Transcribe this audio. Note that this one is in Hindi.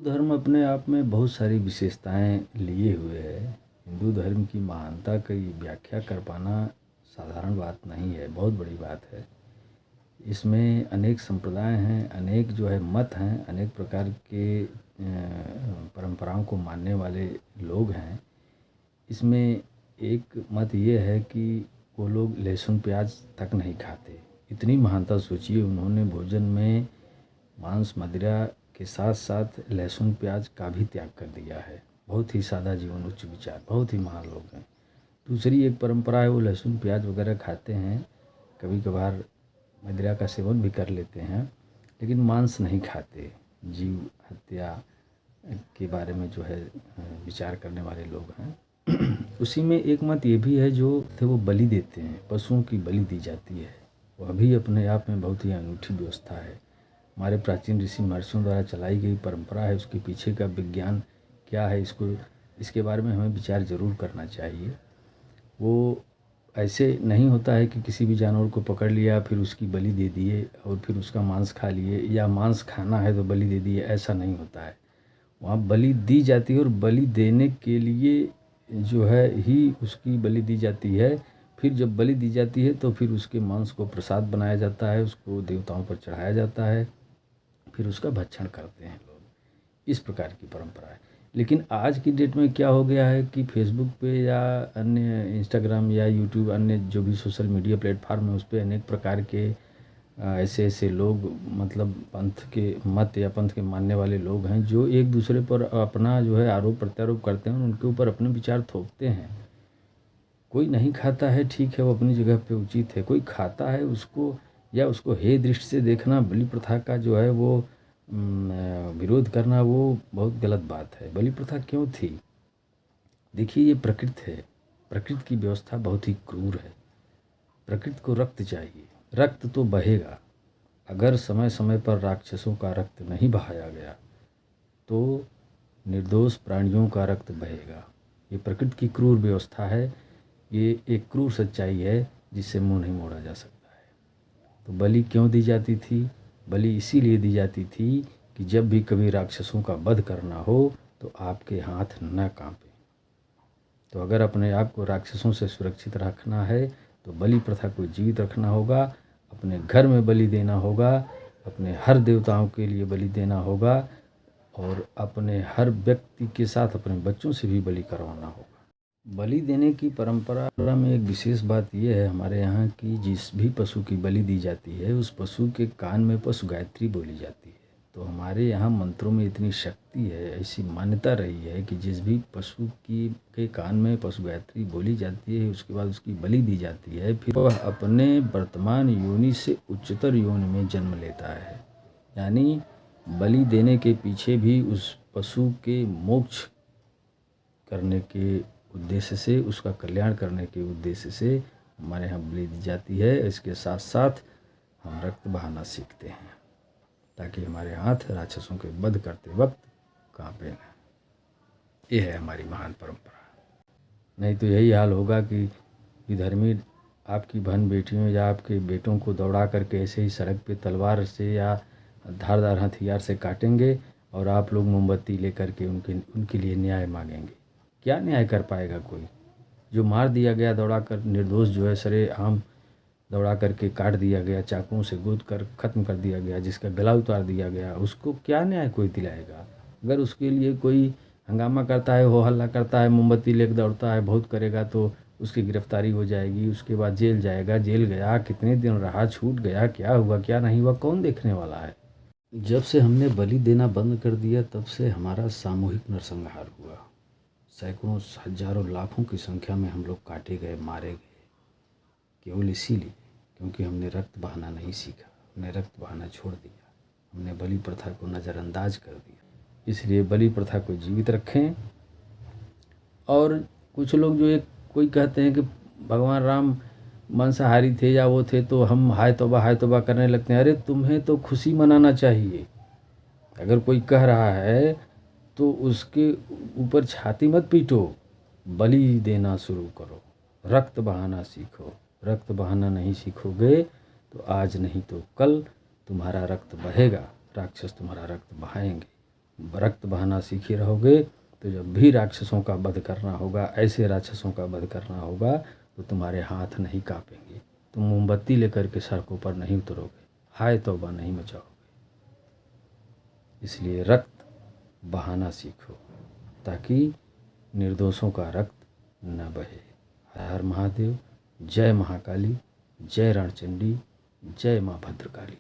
धर्म अपने आप में बहुत सारी विशेषताएं लिए हुए है। हिंदू धर्म की महानता की व्याख्या कर पाना साधारण बात नहीं है, बहुत बड़ी बात है। इसमें अनेक संप्रदाय हैं, अनेक जो है मत हैं, अनेक प्रकार के परंपराओं को मानने वाले लोग हैं। इसमें एक मत ये है कि वो लोग लहसुन प्याज तक नहीं खाते। इतनी महानता सोचिए, उन्होंने भोजन में मांस मदिरा के साथ साथ लहसुन प्याज का भी त्याग कर दिया है। बहुत ही सादा जीवन, उच्च विचार, बहुत ही महान लोग हैं। दूसरी एक परंपरा है, वो लहसुन प्याज वगैरह खाते हैं, कभी कभार मदिरा का सेवन भी कर लेते हैं, लेकिन मांस नहीं खाते। जीव हत्या के बारे में जो है विचार करने वाले लोग हैं। उसी में एक मत ये भी है जो थे वो बलि देते हैं, पशुओं की बलि दी जाती है। वह भी अपने आप में बहुत ही अनूठी व्यवस्था है। हमारे प्राचीन ऋषि महर्षियों द्वारा चलाई गई परंपरा है, उसके पीछे का विज्ञान क्या है, इसके बारे में हमें विचार ज़रूर करना चाहिए। वो ऐसे नहीं होता है कि किसी भी जानवर को पकड़ लिया फिर उसकी बलि दे दिए और फिर उसका मांस खा लिए, या मांस खाना है तो बलि दे दिए, ऐसा नहीं होता है। वहाँ बलि दी जाती है और बलि देने के लिए जो है ही उसकी बलि दी जाती है। फिर जब बलि दी जाती है तो फिर उसके मांस को प्रसाद बनाया जाता है, उसको देवताओं पर चढ़ाया जाता है, फिर उसका भक्षण करते हैं लोग। इस प्रकार की परंपरा है। लेकिन आज की डेट में क्या हो गया है कि फेसबुक पे या अन्य इंस्टाग्राम या यूट्यूब, अन्य जो भी सोशल मीडिया प्लेटफार्म है, उस पर अनेक प्रकार के ऐसे ऐसे लोग, मतलब पंथ के मत या पंथ के मानने वाले लोग हैं, जो एक दूसरे पर अपना जो है आरोप प्रत्यारोप करते हैं और उनके ऊपर अपने विचार थोपते हैं। कोई नहीं खाता है, ठीक है, वो अपनी जगह पे उचित है। कोई खाता है, उसको या उसको हे दृष्टि से देखना, बलि प्रथा का जो है वो विरोध करना, वो बहुत गलत बात है। बलि प्रथा क्यों थी? देखिए, ये प्रकृति है। प्रकृति की व्यवस्था बहुत ही क्रूर है। प्रकृति को रक्त चाहिए, रक्त तो बहेगा। अगर समय समय पर राक्षसों का रक्त नहीं बहाया गया तो निर्दोष प्राणियों का रक्त बहेगा। ये प्रकृति की क्रूर व्यवस्था है। ये एक क्रूर सच्चाई है जिससे मुंह नहीं मोड़ा जा सकता है। तो बलि क्यों दी जाती थी? बलि इसीलिए दी जाती थी कि जब भी कभी राक्षसों का वध करना हो तो आपके हाथ न कांपे। तो अगर अपने आप को राक्षसों से सुरक्षित रखना है तो बलि प्रथा को जीवित रखना होगा। अपने घर में बलि देना होगा, अपने हर देवताओं के लिए बलि देना होगा, और अपने हर व्यक्ति के साथ अपने बच्चों से भी बलि करवाना होगा। बलि देने की परंपरा में एक विशेष बात यह है हमारे यहाँ की, जिस भी पशु की बलि दी जाती है उस पशु के कान में पशु गायत्री बोली जाती है। तो हमारे यहाँ मंत्रों में इतनी शक्ति है, ऐसी मान्यता रही है कि जिस भी पशु के कान में पशु गायत्री बोली जाती है, उसके बाद उसकी बलि दी जाती है, फिर वह अपने वर्तमान योनि से उच्चतर योनि में जन्म लेता है। यानी बलि देने के पीछे भी उस पशु के मोक्ष करने के उद्देश्य से, उसका कल्याण करने के उद्देश्य से हमारे यहाँ बलि दी जाती है। इसके साथ साथ हम रक्त बहाना सीखते हैं ताकि हमारे हाथ राक्षसों के वध करते वक्त कांपे न। ये है हमारी महान परंपरा। नहीं तो यही हाल होगा कि विधर्मी आपकी बहन बेटियों या आपके बेटों को दौड़ा करके ऐसे ही सड़क पे तलवार से या धारदार हथियार से काटेंगे और आप लोग मोमबत्ती लेकर के उनके लिए न्याय मांगेंगे। क्या न्याय कर पाएगा कोई? जो मार दिया गया दौड़ा कर, निर्दोष जो है सरेआम दौड़ा करके काट दिया गया, चाकुओं से गोद कर ख़त्म कर दिया गया, जिसका गला उतार दिया गया, उसको क्या न्याय कोई दिलाएगा? अगर उसके लिए कोई हंगामा करता है, हो हल्ला करता है, मोमबत्ती लेकर दौड़ता है, बहुत करेगा तो उसकी गिरफ्तारी हो जाएगी, उसके बाद जेल जाएगा। जेल गया, कितने दिन रहा, छूट गया, क्या हुआ क्या नहीं हुआ, कौन देखने वाला है? जब से हमने बलि देना बंद कर दिया तब से हमारा सामूहिक नरसंहार हुआ। सैकड़ों, हजारों, लाखों की संख्या में हम लोग काटे गए, मारे गए, केवल इसीलिए क्योंकि हमने रक्त बहाना नहीं सीखा, हमने रक्त बहाना छोड़ दिया, हमने बलि प्रथा को नज़रअंदाज कर दिया। इसलिए बलि प्रथा को जीवित रखें। और कुछ लोग जो एक कोई कहते हैं कि भगवान राम मांसाहारी थे या वो थे तो हम हाय तौबा करने लगते हैं। अरे तुम्हें तो खुशी मनाना चाहिए। अगर कोई कह रहा है तो उसके ऊपर छाती मत पीटो, बलि देना शुरू करो, रक्त बहाना सीखो। रक्त बहाना नहीं सीखोगे तो आज नहीं तो कल तुम्हारा रक्त बहेगा, राक्षस तुम्हारा रक्त बहाएंगे। रक्त बहाना सीखे रहोगे तो जब भी राक्षसों का वध करना होगा, ऐसे राक्षसों का वध करना होगा, तो तुम्हारे हाथ नहीं काँपेंगे, तुम मोमबत्ती लेकर के सड़कों पर नहीं उतरोगे, हाय तौबा नहीं मचाओगे। इसलिए रक्त बहाना सीखो ताकि निर्दोषों का रक्त न बहे। हर हर महादेव। जय महाकाली, जय रणचंडी, जय माँ भद्रकाली।